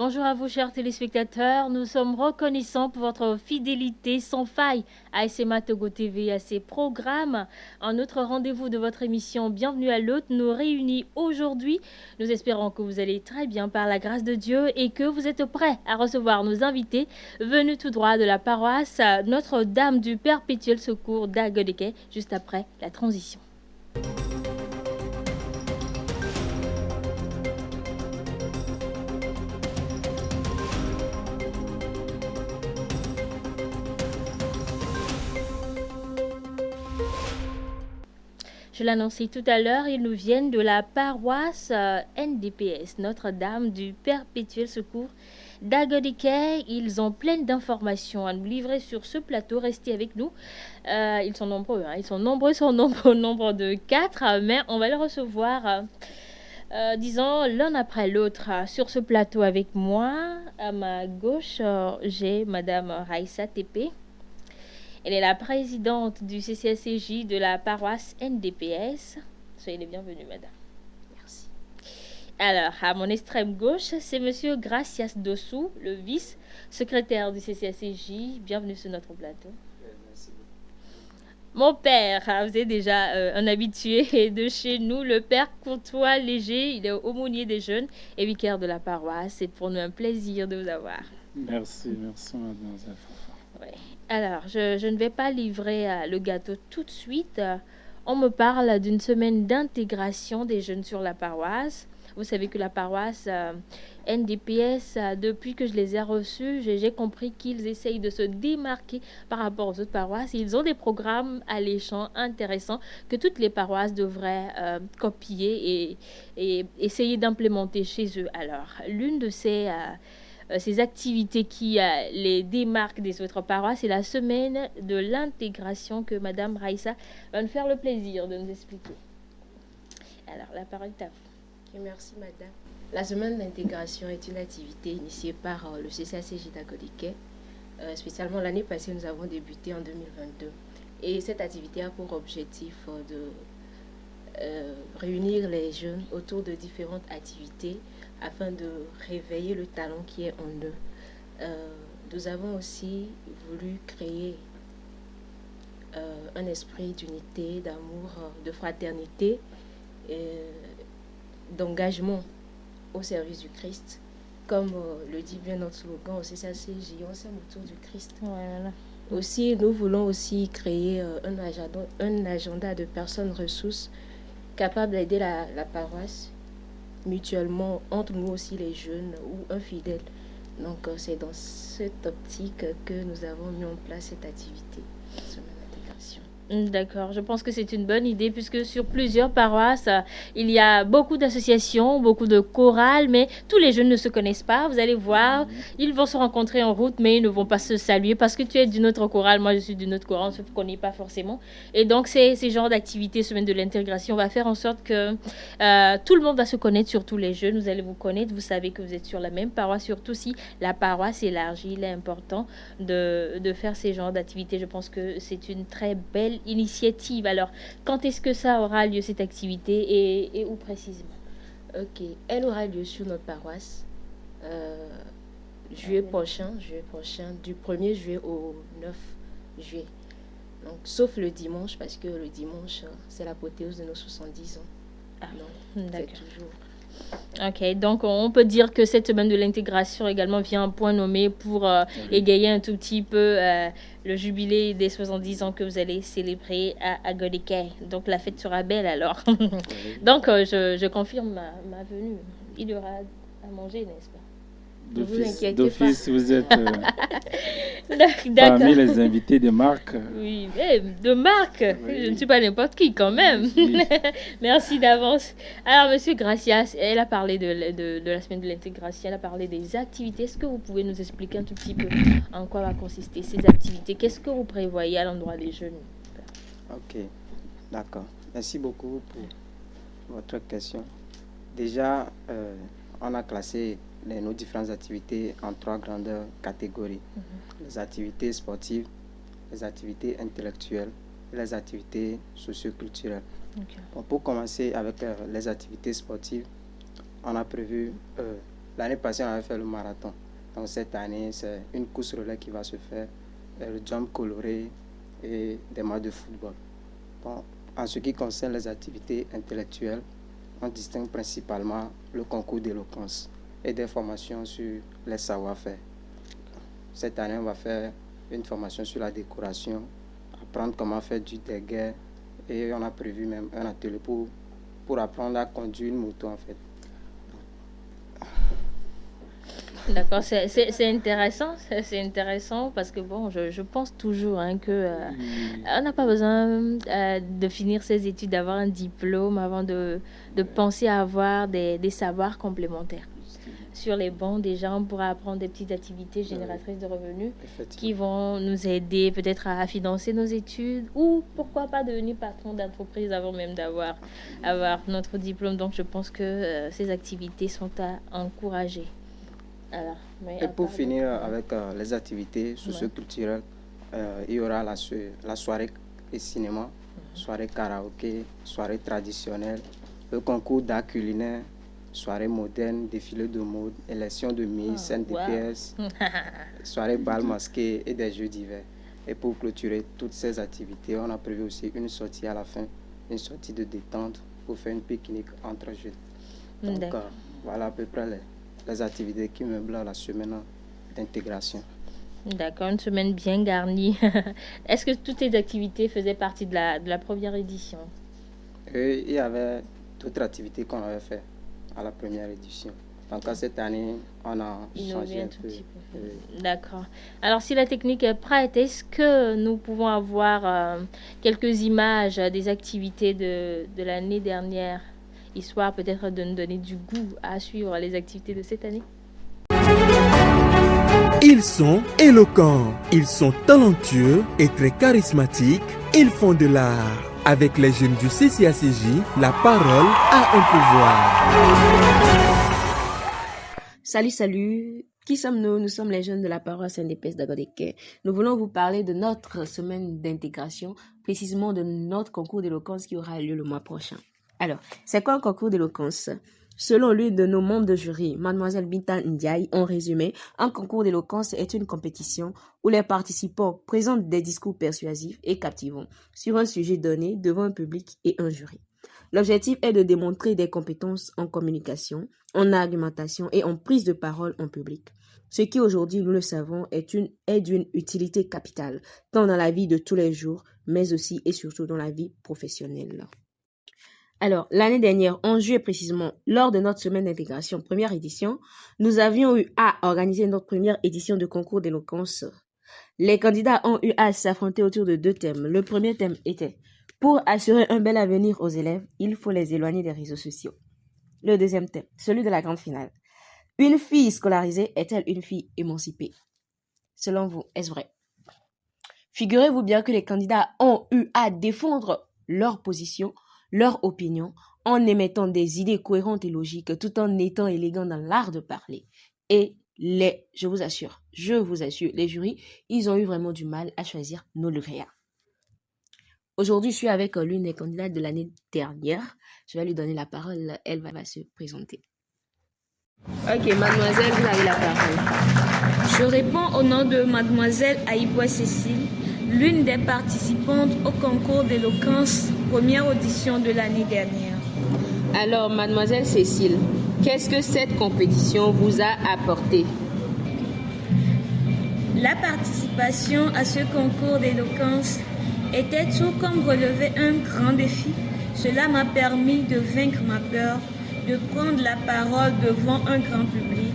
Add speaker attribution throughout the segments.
Speaker 1: Bonjour à vous, chers téléspectateurs. Nous sommes reconnaissants pour votre fidélité sans faille à SMA Togo TV et à ses programmes. Un autre rendez-vous de votre émission Bienvenue à l'hôte nous réunit aujourd'hui. Nous espérons que vous allez très bien par la grâce de Dieu et que vous êtes prêts à recevoir nos invités venus tout droit de la paroisse Notre-Dame du Perpétuel Secours d'Agodeke, juste après la transition. Je l'annonçais tout à l'heure, ils nous viennent de la paroisse NDPS, Notre-Dame du Perpétuel Secours d'Agodeke. Ils ont plein d'informations à nous livrer sur ce plateau. Restez avec nous. Ils sont nombreux, hein. Ils sont nombreux, au nombre de 4, mais on va les recevoir, disons, l'un après l'autre sur ce plateau avec moi. À ma gauche, j'ai Madame Raissa Tepe. Elle est la présidente du CCSCJ de la paroisse NDPS. Soyez les bienvenus, madame. Merci. Alors, à mon extrême gauche, c'est monsieur Gracias Dossou, le vice-secrétaire du CCSCJ. Bienvenue sur notre plateau. Merci. Mon père, vous êtes déjà un habitué de chez nous, le père Courtois Léger. Il est aumônier des jeunes et vicaire de la paroisse. C'est pour nous un plaisir de vous avoir.
Speaker 2: Merci, madame Zafafa.
Speaker 1: Ouais. Alors, je ne vais pas livrer le gâteau tout de suite. On me parle d'une semaine d'intégration des jeunes sur la paroisse. Vous savez que la paroisse NDPS, depuis que je les ai reçus, j'ai compris qu'ils essayent de se démarquer par rapport aux autres paroisses. Ils ont des programmes alléchants, intéressants, que toutes les paroisses devraient copier et essayer d'implémenter chez eux. Alors, l'une de ces activités qui les démarquent des autres paroisses, c'est la semaine de l'intégration que Madame Raissa va nous faire le plaisir de nous expliquer. Alors, la parole est à vous.
Speaker 3: Okay, merci, Madame. La semaine d'intégration est une activité initiée par le CCSCJ d'Agodeke. Spécialement l'année passée, nous avons débuté en 2022. Et cette activité a pour objectif de réunir les jeunes autour de différentes activités afin de réveiller le talent qui est en eux. Nous avons aussi voulu créer un esprit d'unité, d'amour, de fraternité, d'engagement au service du Christ. Comme le dit bien notre slogan, c'est ça, c'est on s'aime autour du Christ.
Speaker 1: Voilà.
Speaker 3: Aussi, nous voulons aussi créer un agenda de personnes ressources capables d'aider la paroisse mutuellement, entre nous aussi les jeunes ou un fidèle. Donc c'est dans cette optique que nous avons mis en place cette activité, semaine d'intégration.
Speaker 1: D'accord, je pense que c'est une bonne idée puisque sur plusieurs paroisses, il y a beaucoup d'associations, beaucoup de chorales, mais tous les jeunes ne se connaissent pas. Vous allez voir, ils vont se rencontrer en route, mais ils ne vont pas se saluer parce que tu es d'une autre chorale, moi je suis d'une autre chorale, on ne se connaît pas forcément. Et donc, ces genres d'activités, semaine de l'intégration, va faire en sorte que tout le monde va se connaître, surtout les jeunes. Vous allez vous connaître, vous savez que vous êtes sur la même paroisse, surtout si la paroisse est élargie. Il est important de faire ces genres d'activités. Je pense que c'est une très belle initiative. Alors, quand est-ce que ça aura lieu, cette activité, et où précisément?
Speaker 3: Ok, elle aura lieu sur notre paroisse juillet prochain, du 1er juillet au 9 juillet. Donc, sauf le dimanche, parce que le dimanche, c'est l'apothéose de nos 70 ans.
Speaker 1: Ah,
Speaker 3: donc,
Speaker 1: d'accord.
Speaker 3: c'est toujours...
Speaker 1: Ok, donc on peut dire que cette semaine de l'intégration également vient un point nommé pour égayer un tout petit peu le jubilé des 70 ans que vous allez célébrer à Agodeke. Donc la fête sera belle alors. Donc je confirme ma venue. Il y aura à manger, n'est-ce pas?
Speaker 2: D'office, vous êtes
Speaker 1: D'accord.
Speaker 2: parmi les invités de marque.
Speaker 1: Oui, de marque. Oui. Je ne suis pas n'importe qui quand même. Oui. Merci d'avance. Alors, Monsieur Gracias, elle a parlé de la semaine de l'intégration, elle a parlé des activités. Est-ce que vous pouvez nous expliquer un tout petit peu en quoi va consister ces activités? Qu'est-ce que vous prévoyez à l'endroit des jeunes?
Speaker 4: Ok, d'accord. Merci beaucoup pour votre question. Déjà, on a classé nos différentes activités en 3 grandes catégories. Les activités sportives, les activités intellectuelles et les activités socio-culturelles. Okay. Bon, pour commencer avec les activités sportives, on a prévu L'année passée, on avait fait le marathon. Donc cette année, c'est une course relais qui va se faire, le jump coloré et des matchs de football. Bon, en ce qui concerne les activités intellectuelles, on distingue principalement le concours d'éloquence et des formations sur les savoir-faire. Cette année, on va faire une formation sur la décoration, apprendre comment faire du déguet, et on a prévu même un atelier pour apprendre à conduire une moto en fait.
Speaker 1: D'accord, c'est intéressant parce que bon, je pense toujours que on n'a pas besoin de finir ses études, d'avoir un diplôme avant de penser à avoir des savoirs complémentaires. Sur les bancs, déjà, on pourra apprendre des petites activités génératrices de revenus qui vont nous aider peut-être à financer nos études ou pourquoi pas devenir patron d'entreprise avant même d'avoir notre diplôme. Donc, je pense que ces activités sont à encourager. Alors,
Speaker 4: et pour finir avec les activités socio-culturelles, il y aura la soirée et cinéma, soirée karaoké, soirée traditionnelle, le concours d'art culinaire, soirée moderne, défilé de mode, élection de Miss, NDPS, soirée bal masqué et des jeux d'hiver. Et pour clôturer toutes ces activités, on a prévu aussi une sortie à la fin, une sortie de détente pour faire une pique-nique entre jeunes. Donc voilà à peu près les activités qui meublent la semaine d'intégration.
Speaker 1: D'accord, une semaine bien garnie. Est-ce que toutes les activités faisaient partie de la première édition?
Speaker 4: Il y avait d'autres activités qu'on avait fait à la première édition. Donc cette année, on a changé un peu.
Speaker 1: D'accord. Alors si la technique est prête, est-ce que nous pouvons avoir quelques images des activités de l'année dernière, histoire peut-être de nous donner du goût à suivre les activités de cette année?
Speaker 5: Ils sont éloquents, ils sont talentueux et très charismatiques. Ils font de l'art. Avec les jeunes du CCACJ, la parole a un pouvoir.
Speaker 3: Salut. Qui sommes-nous? Nous sommes les jeunes de la paroisse NDPS d'Agodeke. Nous voulons vous parler de notre semaine d'intégration, précisément de notre concours d'éloquence qui aura lieu le mois prochain. Alors, c'est quoi un concours d'éloquence? Selon l'une de nos membres de jury, Mademoiselle Binta Ndiaye, en résumé, un concours d'éloquence est une compétition où les participants présentent des discours persuasifs et captivants sur un sujet donné devant un public et un jury. L'objectif est de démontrer des compétences en communication, en argumentation et en prise de parole en public. Ce qui aujourd'hui, nous le savons, est d'une utilité capitale, tant dans la vie de tous les jours, mais aussi et surtout dans la vie professionnelle. Alors, l'année dernière, en juillet précisément, lors de notre semaine d'intégration, première édition, nous avions eu à organiser notre première édition de concours d'éloquence. Les candidats ont eu à s'affronter autour de deux thèmes. Le premier thème était « Pour assurer un bel avenir aux élèves, il faut les éloigner des réseaux sociaux ». Le deuxième thème, celui de la grande finale. « Une fille scolarisée est-elle une fille émancipée ?» Selon vous, est-ce vrai? Figurez-vous bien que les candidats ont eu à défendre leur position, leur opinion, en émettant des idées cohérentes et logiques, tout en étant élégants dans l'art de parler. Et je vous assure, les jurys, ils ont eu vraiment du mal à choisir nos lauréats. Aujourd'hui, je suis avec l'une des candidates de l'année dernière. Je vais lui donner la parole, elle va se présenter. Ok, mademoiselle, vous avez la parole.
Speaker 6: Je réponds au nom de mademoiselle Aïboua Cécile, l'une des participantes au concours d'éloquence, première audition de l'année dernière.
Speaker 3: Alors, mademoiselle Cécile, qu'est-ce que cette compétition vous a apporté?
Speaker 6: La participation à ce concours d'éloquence était tout comme relever un grand défi. Cela m'a permis de vaincre ma peur, de prendre la parole devant un grand public.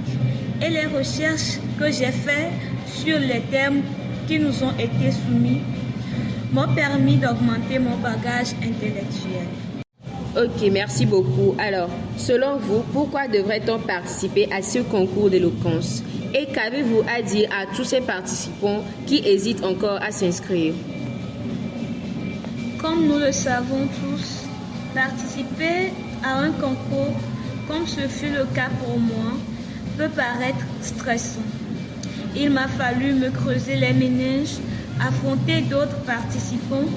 Speaker 6: Et les recherches que j'ai faites sur les thèmes qui nous ont été soumis m'ont permis d'augmenter mon bagage intellectuel.
Speaker 3: Ok, merci beaucoup. Alors, selon vous, pourquoi devrait-on participer à ce concours d'éloquence? Et qu'avez-vous à dire à tous ces participants qui hésitent encore à s'inscrire?
Speaker 6: Comme nous le savons tous, participer à un concours, comme ce fut le cas pour moi, peut paraître stressant. Il m'a fallu me creuser les méninges, affronter d'autres participants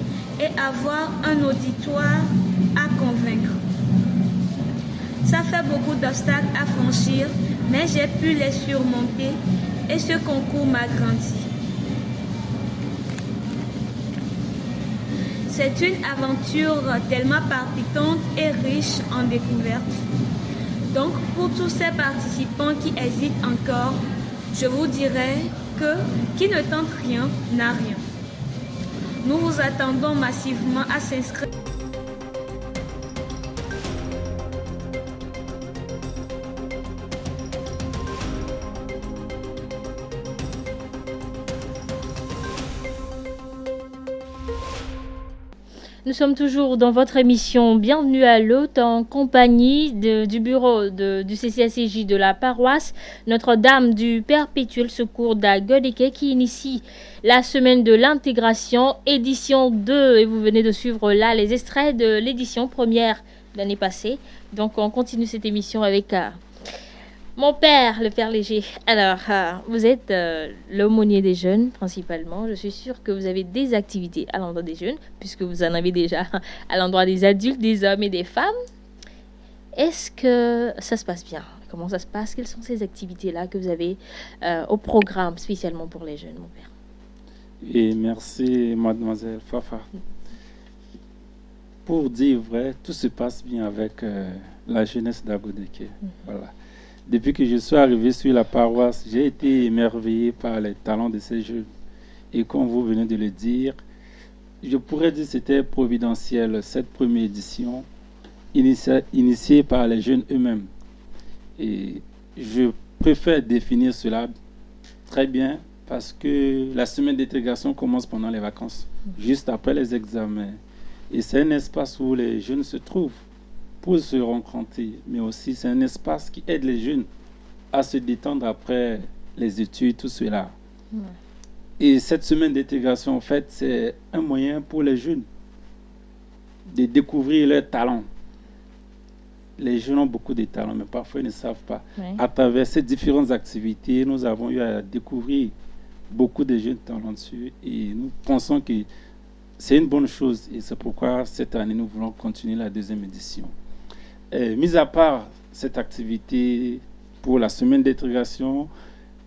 Speaker 6: et avoir un auditoire à convaincre. Ça fait beaucoup d'obstacles à franchir, mais j'ai pu les surmonter et ce concours m'a grandi. C'est une aventure tellement palpitante et riche en découvertes. Donc, pour tous ces participants qui hésitent encore, je vous dirais que qui ne tente rien n'a rien. Nous vous attendons massivement à s'inscrire.
Speaker 1: Nous sommes toujours dans votre émission Bienvenue à l'hôte en compagnie du bureau du CCACJ de la paroisse Notre-Dame du Perpétuel Secours d'Agodeke qui initie la semaine de l'intégration édition 2 et vous venez de suivre là les extraits de l'édition première l'année passée. Donc on continue cette émission avec mon père, le père Léger. Alors, vous êtes l'aumônier des jeunes principalement. Je suis sûre que vous avez des activités à l'endroit des jeunes, puisque vous en avez déjà à l'endroit des adultes, des hommes et des femmes. Est-ce que ça se passe bien? Comment ça se passe? Quelles sont ces activités-là que vous avez au programme spécialement pour les jeunes, mon père?
Speaker 2: Et merci, mademoiselle Fafa. Pour dire vrai, tout se passe bien avec la jeunesse d'Agodeke. Voilà. Depuis que je suis arrivé sur la paroisse, j'ai été émerveillé par les talents de ces jeunes. Et comme vous venez de le dire, je pourrais dire que c'était providentiel, cette première édition, initiée par les jeunes eux-mêmes. Et je préfère définir cela très bien parce que la semaine d'intégration commence pendant les vacances, juste après les examens. Et c'est un espace où les jeunes se trouvent pour se rencontrer, mais aussi c'est un espace qui aide les jeunes à se détendre après les études, tout cela. Ouais. Et cette semaine d'intégration, en fait, c'est un moyen pour les jeunes de découvrir leurs talents. Les jeunes ont beaucoup de talents, mais parfois ils ne savent pas. Ouais. À travers ces différentes activités, nous avons eu à découvrir beaucoup de jeunes talentueux et nous pensons que c'est une bonne chose et c'est pourquoi cette année nous voulons continuer la deuxième édition. Mis à part cette activité pour la semaine d'intégration,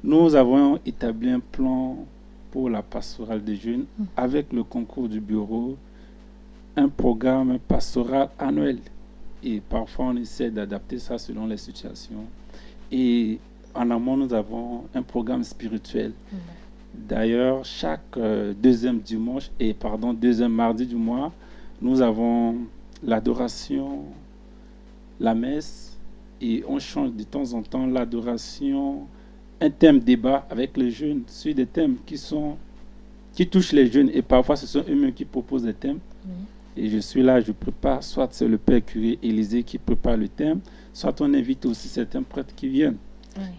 Speaker 2: nous avons établi un plan pour la pastorale des jeunes avec le concours du bureau, un programme pastoral annuel. Et parfois, on essaie d'adapter ça selon les situations. Et en amont, nous avons un programme spirituel. D'ailleurs, chaque deuxième mardi du mois, nous avons l'adoration, la messe, et on change de temps en temps l'adoration, un thème débat avec les jeunes sur des thèmes qui touchent les jeunes, et parfois ce sont eux-mêmes qui proposent des thèmes. Et je suis là, je prépare, soit c'est le père curé Élisée qui prépare le thème, soit on invite aussi certains prêtres qui viennent.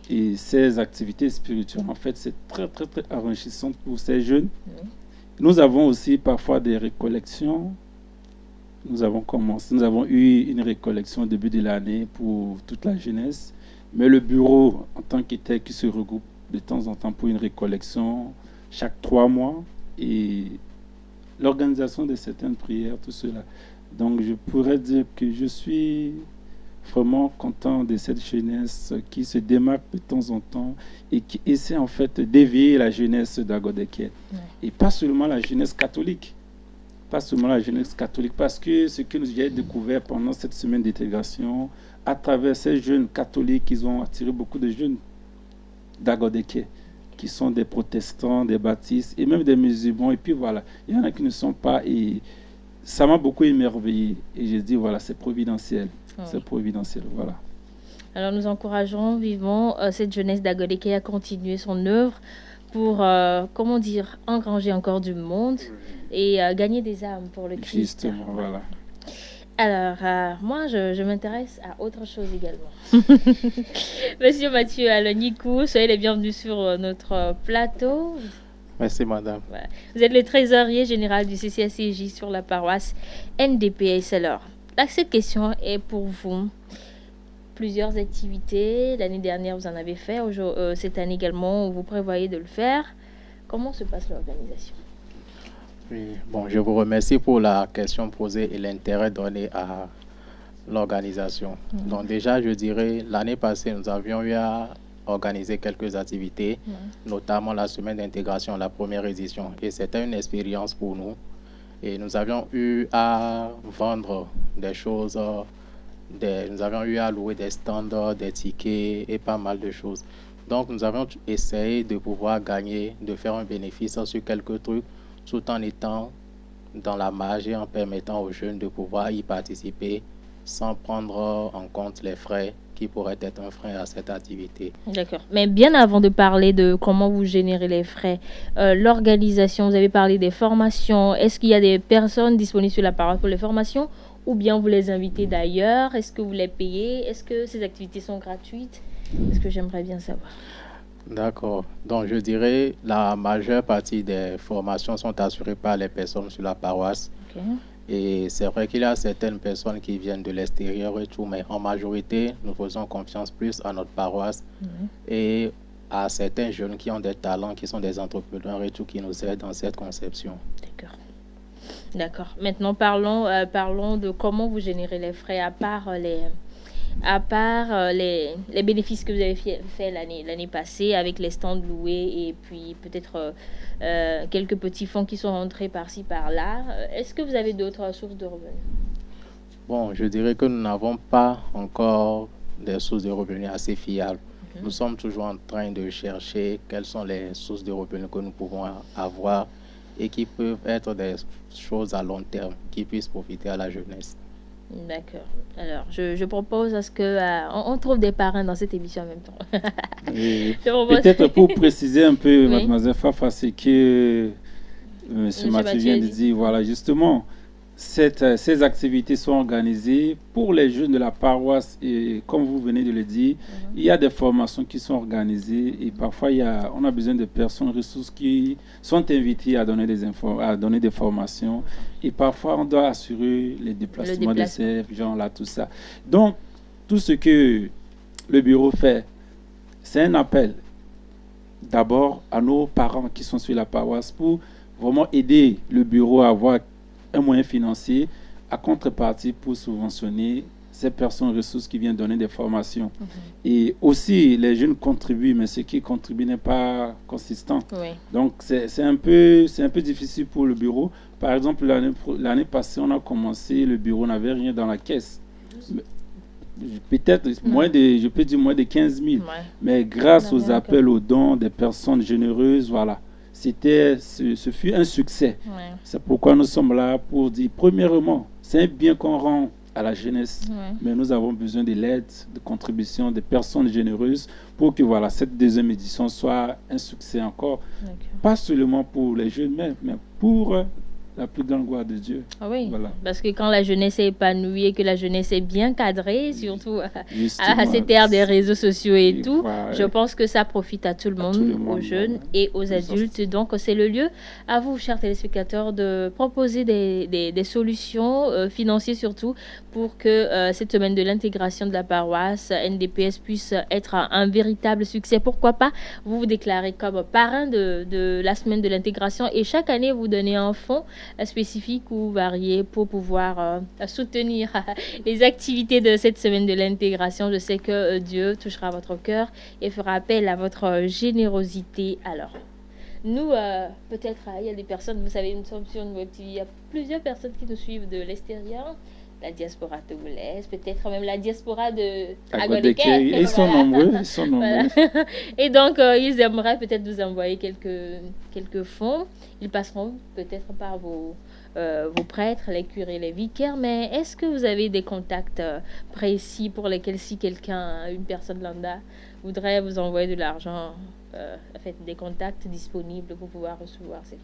Speaker 2: Et ces activités spirituelles, en fait, c'est très, très, très enrichissant pour ces jeunes. Nous avons aussi parfois des récollections. Nous avons eu une récollection au début de l'année pour toute la jeunesse. Mais le bureau, en tant que tel, qui se regroupe de temps en temps pour une récollection chaque 3 mois. Et l'organisation de certaines prières, tout cela. Donc, je pourrais dire que je suis vraiment content de cette jeunesse qui se démarque de temps en temps et qui essaie en fait d'éveiller la jeunesse d'Agodeke. Et pas seulement la jeunesse catholique. Parce que ce que nous avons découvert pendant cette semaine d'intégration, à travers ces jeunes catholiques, ils ont attiré beaucoup de jeunes d'Agodeke, qui sont des protestants, des baptistes et même des musulmans. Et puis voilà, il y en a qui ne sont pas. Et ça m'a beaucoup émerveillé. Et j'ai dit, voilà, c'est providentiel. C'est providentiel, voilà.
Speaker 1: Alors nous encourageons vivement cette jeunesse d'Agodeke à continuer son œuvre pour, engranger encore du monde et gagner des âmes pour le Christ.
Speaker 2: Justement, voilà.
Speaker 1: Alors, moi, je m'intéresse à autre chose également. Monsieur Mathieu Alonikou, soyez les bienvenus sur notre plateau.
Speaker 7: Merci, madame.
Speaker 1: Voilà. Vous êtes le trésorier général du CCACJ sur la paroisse NDPS. Alors, là, cette question est pour vous. Plusieurs activités. L'année dernière, vous en avez fait. Cette année également, vous prévoyez de le faire. Comment se passe l'organisation?
Speaker 7: Oui, bon, je vous remercie pour la question posée et l'intérêt donné à l'organisation. Donc déjà, je dirais, l'année passée, nous avions eu à organiser quelques activités, notamment la semaine d'intégration, la première édition. Et c'était une expérience pour nous. Et nous avions eu à vendre des choses, nous avions eu à louer des stands, des tickets et pas mal de choses. Donc nous avons essayé de pouvoir gagner, de faire un bénéfice sur quelques trucs, tout en étant dans la marge et en permettant aux jeunes de pouvoir y participer sans prendre en compte les frais qui pourraient être un frein à cette activité.
Speaker 1: D'accord. Mais bien avant de parler de comment vous générez les frais, l'organisation, vous avez parlé des formations. Est-ce qu'il y a des personnes disponibles sur la paroisse pour les formations ou bien vous les invitez d'ailleurs? Est-ce que vous les payez? Est-ce que ces activités sont gratuites? Est-ce que j'aimerais bien savoir?
Speaker 7: D'accord. Donc, je dirais la majeure partie des formations sont assurées par les personnes sur la paroisse.
Speaker 1: Ok.
Speaker 7: Et c'est vrai qu'il y a certaines personnes qui viennent de l'extérieur et tout, mais en majorité, nous faisons confiance plus à notre paroisse et à certains jeunes qui ont des talents, qui sont des entrepreneurs et tout, qui nous aident dans cette conception.
Speaker 1: D'accord. D'accord. Maintenant, parlons de comment vous générez les frais à part les bénéfices que vous avez fait l'année passée avec les stands loués et puis peut-être quelques petits fonds qui sont rentrés par-ci par-là. Est-ce que vous avez d'autres sources de revenus?
Speaker 7: Bon, je dirais que nous n'avons pas encore des sources de revenus assez fiables. Nous sommes toujours en train de chercher quelles sont les sources de revenus que nous pouvons avoir et qui peuvent être des choses à long terme qui puissent profiter à la jeunesse.
Speaker 1: D'accord. Alors, je propose à ce que on trouve des parrains dans cette émission en même temps.
Speaker 2: Peut-être pour préciser un peu,
Speaker 1: Oui.
Speaker 2: Mademoiselle Fafa, c'est que M. Mathieu vient de dire, voilà, justement, ces activités sont organisées pour les jeunes de la paroisse et comme vous venez de le dire, il y a des formations qui sont organisées et parfois on a besoin de personnes ressources qui sont invitées à donner des formations et parfois on doit assurer les déplacements de ces gens-là, tout ça. Donc, tout ce que le bureau fait, c'est un appel d'abord à nos parents qui sont sur la paroisse pour vraiment aider le bureau à avoir un moyen financier à contrepartie pour subventionner ces personnes ressources qui viennent donner des formations. Et aussi, les jeunes contribuent, mais ce qui contribue n'est pas consistant.
Speaker 1: Oui.
Speaker 2: Donc, c'est un peu difficile pour le bureau. Par exemple, l'année passée, on a commencé, le bureau n'avait rien dans la caisse. Peut-être je peux dire moins de 15 000. Ouais. Mais grâce aux appels aux dons des personnes généreuses, voilà. Ce fut un succès. Ouais. C'est pourquoi nous sommes là pour dire, premièrement, c'est un bien qu'on rend à la jeunesse, mais nous avons besoin de l'aide, de contribution des personnes généreuses pour que voilà, cette deuxième édition soit un succès encore. Pas seulement pour les jeunes, mais pour la plus grande gloire de Dieu.
Speaker 1: Ah oui, voilà. Parce que quand la jeunesse est épanouie et que la jeunesse est bien cadrée, surtout à cette ère des réseaux sociaux et tout, je pense que ça profite à tout le monde, aux jeunes et aux adultes. Donc, c'est le lieu à vous, chers téléspectateurs, de proposer des solutions financières surtout pour que cette semaine de l'intégration de la paroisse NDPS puisse être un véritable succès. Pourquoi pas vous déclarer comme parrain de la semaine de l'intégration et chaque année vous donner un fonds spécifique ou varié pour pouvoir soutenir les activités de cette semaine de l'intégration. Je sais que Dieu touchera votre cœur et fera appel à votre générosité. Alors, nous, peut-être, il y a des personnes, vous savez, nous sommes sur une web TV, il y a plusieurs personnes qui nous suivent de l'extérieur, la diaspora togolaise, peut-être même la diaspora de Agodeke.
Speaker 2: Ils sont nombreux, ils sont nombreux.
Speaker 1: Voilà. Et donc, ils aimeraient peut-être vous envoyer quelques fonds. Ils passeront peut-être par vos prêtres, les curés, les vicaires. Mais est-ce que vous avez des contacts précis pour lesquels si une personne lambda, voudrait vous envoyer de l'argent, des contacts disponibles pour pouvoir recevoir ces fonds?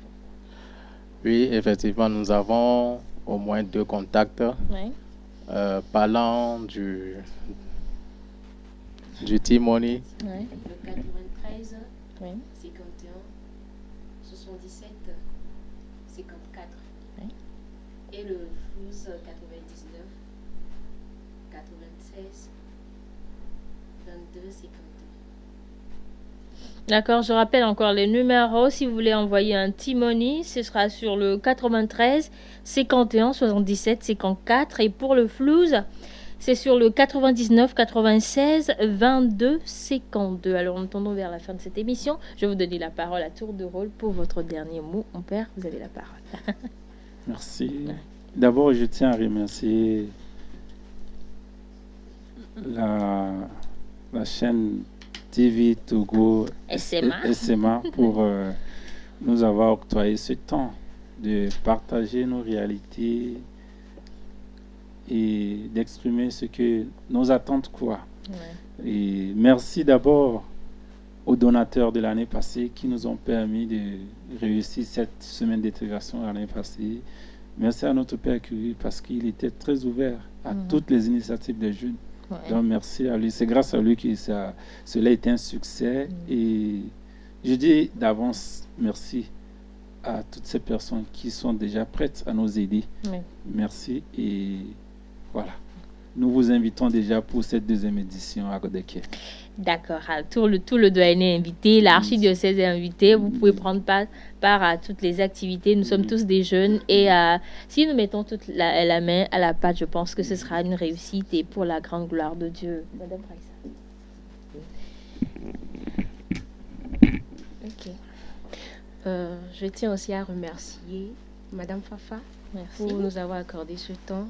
Speaker 7: Oui, effectivement, nous avons au moins 2 contacts.
Speaker 1: Oui.
Speaker 7: Parlant du T-Money.
Speaker 3: Oui. Le 93,
Speaker 1: oui.
Speaker 3: 51, 77, 54.
Speaker 1: Oui.
Speaker 3: Et le Flouz 99, 96, 22, 52.
Speaker 1: D'accord, je rappelle encore les numéros. Si vous voulez envoyer un T-Money, ce sera sur le 93 51 77 54. Et pour le Flouz, C'est sur le 99 96 22 52. Alors, nous tendons vers la fin de cette émission. Je vais vous donner la parole à tour de rôle pour votre dernier mot. Mon père, vous avez la parole.
Speaker 2: Merci. D'abord, je tiens à remercier la chaîne TV Togo SMA pour nous avoir octroyé ce temps de partager nos réalités et d'exprimer ce que nos attentes quoi. Ouais. Et merci d'abord aux donateurs de l'année passée qui nous ont permis de réussir cette semaine d'intégration l'année passée. Merci à notre Père Curie parce qu'il était très ouvert à toutes les initiatives des jeunes. Ouais. Donc merci à lui. C'est grâce à lui que cela a été un succès. Et je dis d'avance merci à toutes ces personnes qui sont déjà prêtes à nous aider. Ouais. Merci et voilà. Nous vous invitons déjà pour cette deuxième édition à Godeke.
Speaker 1: D'accord. Tout le doyen est invité, l'archidiocèse est invité. Vous pouvez prendre part à toutes les activités. Nous sommes tous des jeunes et si nous mettons toute la main à la pâte, je pense que ce sera une réussite et pour la grande gloire de Dieu. Madame Raissa.
Speaker 3: Ok. Je tiens aussi à remercier Madame Fafa pour nous avoir accordé ce temps,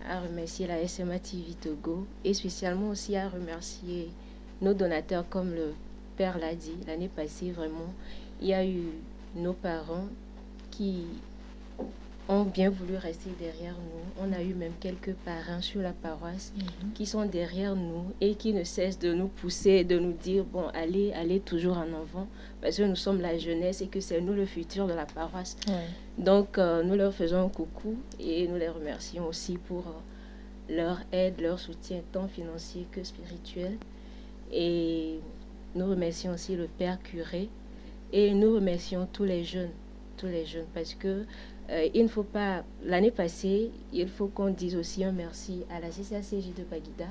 Speaker 3: à remercier la SMA TV Togo et spécialement aussi à remercier nos donateurs, comme le père l'a dit. L'année passée, vraiment, il y a eu nos parents qui ont bien voulu rester derrière nous. On a eu même quelques parrains sur la paroisse qui sont derrière nous et qui ne cessent de nous pousser, de nous dire, bon, allez toujours en avant, parce que nous sommes la jeunesse et que c'est nous le futur de la paroisse. Ouais. Donc, nous leur faisons un coucou et nous les remercions aussi pour leur aide, leur soutien, tant financier que spirituel. Et nous remercions aussi le Père curé et nous remercions tous les jeunes, parce que il ne faut pas, l'année passée, il faut qu'on dise aussi un merci à la CCACJ de Baguida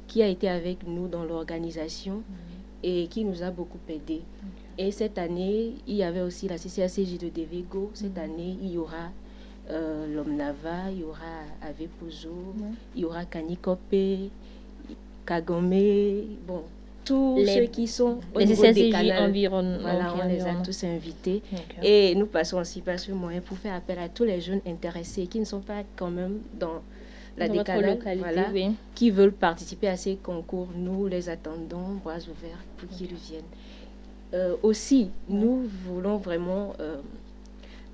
Speaker 3: qui a été avec nous dans l'organisation et qui nous a beaucoup aidés. Et cette année, il y avait aussi la CCACJ de Devego. Cette année, il y aura l'Homme Nava, il y aura Ave Pozo, il y aura Kanikope, Kagome, bon, tous ceux qui sont au niveau des canaux, voilà, on les a tous invités. Et nous passons aussi par ce moyen pour faire appel à tous les jeunes intéressés qui ne sont pas quand même dans la décalage, voilà, qui veulent participer à ces concours. Nous les attendons, bras ouverts, pour qu'ils viennent. Aussi, nous voulons vraiment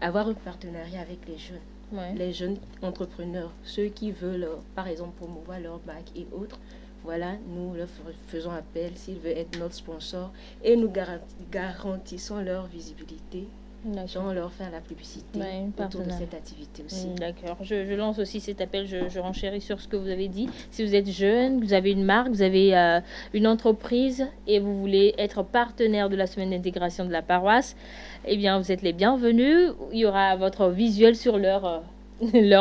Speaker 3: avoir un partenariat avec les jeunes, les jeunes entrepreneurs, ceux qui veulent, par exemple, promouvoir leur bac et autres. Voilà, nous leur faisons appel s'ils veulent être notre sponsor et nous garantissons leur visibilité. On leur faire la publicité autour de cette activité aussi.
Speaker 1: D'accord. Je lance aussi cet appel, je renchéris sur ce que vous avez dit. Si vous êtes jeune, vous avez une marque, vous avez une entreprise et vous voulez être partenaire de la semaine d'intégration de la paroisse, eh bien, vous êtes les bienvenus. Il y aura votre visuel sur leur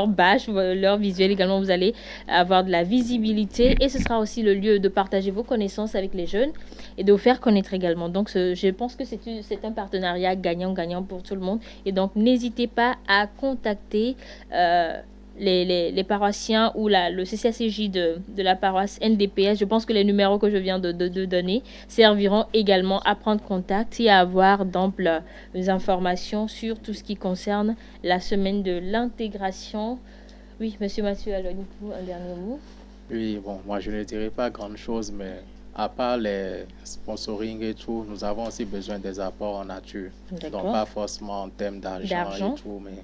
Speaker 1: badge, leur visuel également, vous allez avoir de la visibilité et ce sera aussi le lieu de partager vos connaissances avec les jeunes et de vous faire connaître également. Donc, je pense que c'est un partenariat gagnant-gagnant pour tout le monde et donc n'hésitez pas à contacter les paroissiens ou le CCACJ de la paroisse NDPS. Je pense que les numéros que je viens de donner serviront également à prendre contact et à avoir d'amples informations sur tout ce qui concerne la semaine de l'intégration. Oui, Monsieur Mathieu Alonikou, un dernier mot.
Speaker 7: Oui, bon, moi je ne dirais pas grand chose, mais à part les sponsoring et tout, nous avons aussi besoin des apports en nature. Donc pas forcément en termes d'argent et tout, mais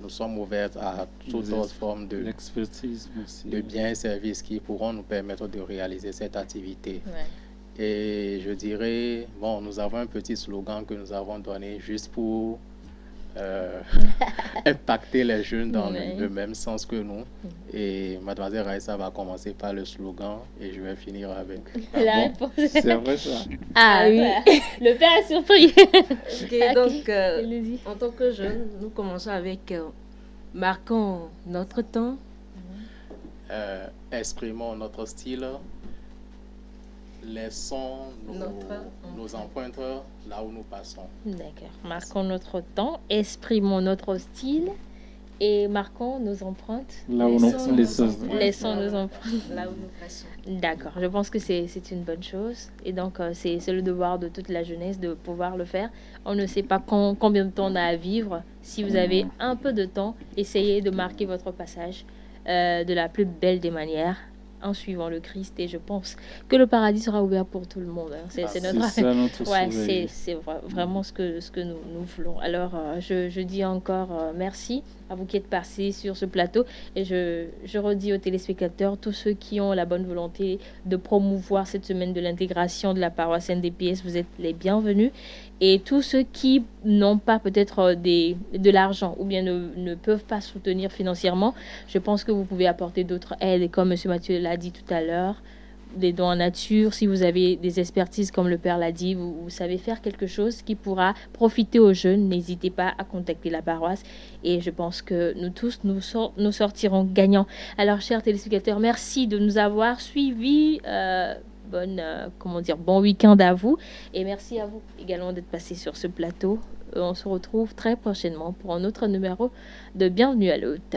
Speaker 7: nous sommes ouverts à toute autre forme de
Speaker 2: l'expertise,
Speaker 7: de biens et services qui pourront nous permettre de réaliser cette activité. Et je dirais, bon, nous avons un petit slogan que nous avons donné juste pour impacter les jeunes dans le même sens que nous. Et Mademoiselle Raissa va commencer par le slogan et je vais finir avec
Speaker 1: la réponse.
Speaker 2: C'est vrai ça.
Speaker 1: Ah oui, le père est surpris.
Speaker 3: Donc, en tant que jeunes, nous commençons avec marquons notre temps.
Speaker 7: Exprimons notre style. Laissons nos empreintes là où nous passons.
Speaker 1: D'accord. Marquons notre temps, exprimons notre style et marquons nos empreintes.
Speaker 2: Là où
Speaker 3: Laissons
Speaker 2: nous
Speaker 3: nos
Speaker 1: Laissons nos empreintes.
Speaker 3: là où nous passons.
Speaker 1: D'accord, je pense que c'est une bonne chose. Et donc, c'est le devoir de toute la jeunesse de pouvoir le faire. On ne sait pas combien de temps on a à vivre. Si vous avez un peu de temps, essayez de marquer votre passage de la plus belle des manières en suivant le Christ. Et je pense que le paradis sera ouvert pour tout le monde. Hein. C'est notre...
Speaker 2: C'est ça notre
Speaker 1: Ouais,
Speaker 2: souhait.
Speaker 1: c'est vraiment ce que nous voulons. Alors, je dis encore merci à vous qui êtes passés sur ce plateau. Et je redis aux téléspectateurs, tous ceux qui ont la bonne volonté de promouvoir cette semaine de l'intégration de la paroisse NDPS, vous êtes les bienvenus. Et tous ceux qui n'ont pas peut-être de l'argent ou bien ne peuvent pas soutenir financièrement, je pense que vous pouvez apporter d'autres aides. Et comme M. Mathieu l'a dit tout à l'heure, des dons en nature, si vous avez des expertises comme le Père l'a dit, vous savez faire quelque chose qui pourra profiter aux jeunes, n'hésitez pas à contacter la paroisse et je pense que nous tous, nous sortirons gagnants. Alors, chers téléspectateurs, merci de nous avoir suivis. Bon week-end à vous et merci à vous également d'être passés sur ce plateau. On se retrouve très prochainement pour un autre numéro de Bienvenue à l'hôte.